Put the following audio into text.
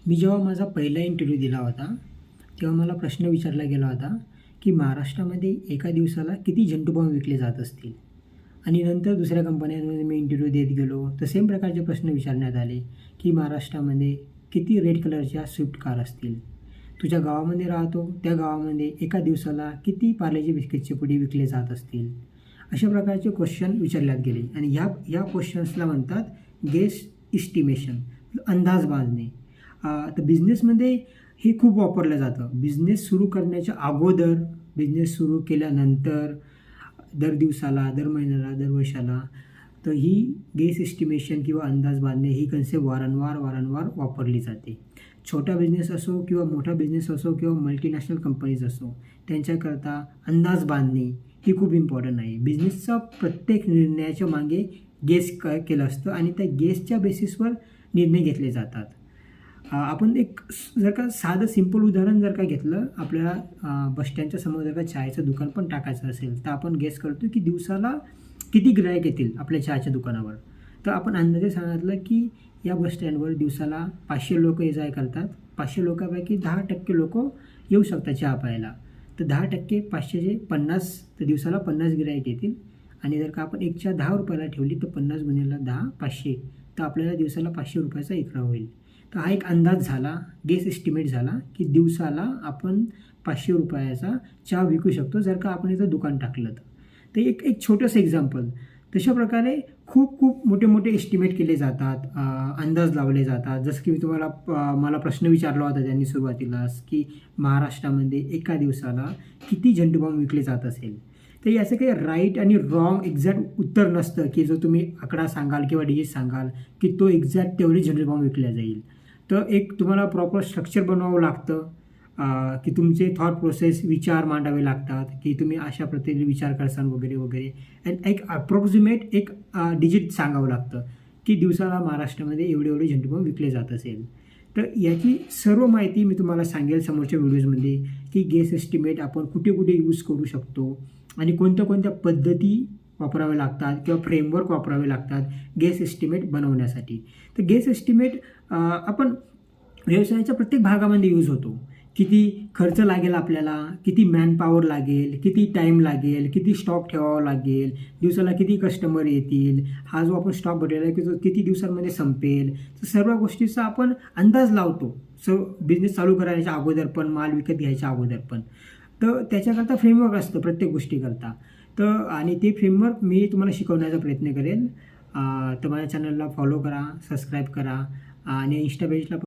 मी जेव्हा माझा पहिला इंटरव्ह्यू दिला होता, तेव्हा मला प्रश्न विचारला गेला होता, की महाराष्ट्रामध्ये एका दिवसाला किती झंडू बॉम्ब विकले जात असतील? आणि नंतर दुसऱ्या कंपन्यांमध्ये मी इंटरव्ह्यू देत गेलो, तर सेम प्रकारचे प्रश्न विचारण्यात आले, की महाराष्ट्रामध्ये किती रेड कलरच्या स्विफ्ट कार असतील? तुझ्या गावामध्ये राहतो, त्या गावामध्ये एका दिवसाला किती पार्लेजी बिस्किटचे पुडे विकले जात असतील? अशा प्रकारचे क्वेश्चन विचारण्यात गेले आणि ह्या क्वेश्चन्सला म्हणतात गेस इस्टिमेशन, अंदाज बांधणे. तर बिझनेसमध्ये हे खूप वापरलं जातं. बिझनेस सुरू करण्याच्या अगोदर, बिझनेस सुरू केल्यानंतर, दर दिवसाला, दर महिन्याला, दर वर्षाला. तर ही गेस एस्टिमेशन किंवा अंदाज बांधणे ही कन्सेप्ट वारंवार वापरली जाते. छोटा बिझनेस असो किंवा मोठा बिझनेस असो किंवा मल्टीनॅशनल कंपनीज असो, त्यांच्याकरता अंदाज बांधणे ही खूप इम्पॉर्टंट आहे. बिझनेसचा प्रत्येक निर्णयाच्या मागे गेस केलं असतं आणि त्या गेसच्या बेसिसवर निर्णय घेतले जातात. आपण एक जर का साधं सिंपल उदाहरण जर का घेतलं, आपल्याला बस स्टँडच्या समोर जर का चहाचं दुकान पण टाकायचं असेल, तर आपण गेस करतो की दिवसाला किती गिराईक येतील आपल्या चहाच्या दुकानावर. तर आपण अंदाजे सांगितलं की या बस स्टँडवर दिवसाला 500 लोक ये जा करतात. 500 लोकांपैकी 10% लोक येऊ शकतात चहा प्यायला. तर 10% 500चे 50, तर दिवसाला 50 गिराईक येतील. आणि जर का आपण एक चहा 10 रुपयाला ठेवली, तर 50 गुणिले 10 500, तर आपल्याला दिवसाला 500 रुपयाचा इकरा होईल. तर हा एक अंदाज झाला, गेस एस्टिमेट झाला, की दिवसाला आपण 500 रुपयाचा चहा विकू शकतो जर का आपण इथं दुकान टाकलं तर. ते एक एक छोटंसं एक्झाम्पल. तशा प्रकारे खूप मोठे एस्टिमेट केले जातात, अंदाज लावले जातात. जसं की मी तुम्हाला मला प्रश्न विचारला होता त्यांनी सुरुवातीलाच, की महाराष्ट्रामध्ये एका दिवसाला किती झंडू बॉम्ब विकले जात असेल. तर याचं काही राईट आणि रॉंग एक्झॅक्ट उत्तर नसतं, की जो तुम्ही आकडा सांगाल किंवा डिजिट सांगाल की तो एक्झॅक्ट तेवढी झंडू बॉम्ब विकल्या जाईल. तर एक तुम्हाला प्रॉपर स्ट्रक्चर बनवावं लागतं, की तुमचे थॉट प्रोसेस, विचार मांडावे लागतात, की तुम्ही अशा पद्धतीने विचार करसान वगैरे. आणि एक अप्रॉक्सिमेट एक डिजिट सांगावं लागतं, की दिवसाला महाराष्ट्रामध्ये एवढे झंडू बॉम्ब विकले जात असेल. तर याची सर्व माहिती मी तुम्हाला सांगेल समोरच्या व्हिडिओजमध्ये, की गेस एस्टिमेट आपण कुठे यूज करू शकतो आणि कोणत्या पद्धती वापराव्या लागतात किंवा फ्रेमवर्क वापरावे लागतात गेस एस्टिमेट बनवण्यासाठी. तर गेस एस्टिमेट आपण व्यवसायाच्या प्रत्येक भागामध्ये यूज होतो. किती खर्च लागेल आपल्याला, किती मॅनपॉवर लागेल, किती टाईम लागेल, किती स्टॉक ठेवावा लागेल, दिवसाला किती कस्टमर येतील, हा जो आपण स्टॉक भरलेला आहे की तो किती दिवसांमध्ये संपेल. तर सर्व गोष्टीचा आपण अंदाज लावतो. बिझनेस चालू करायच्या अगोदर पण, माल विकत घ्यायच्या अगोदर पण. तर त्याच्याकरता फ्रेमवर्क असतं प्रत्येक गोष्टीकरता. तर आणि ते फ्रेमवर्क मी तुम्हाला शिकवण्याचा प्रयत्न करेन. तर माझ्या चॅनलला फॉलो करा, सबस्क्राईब करा आणि इंस्टा पेजला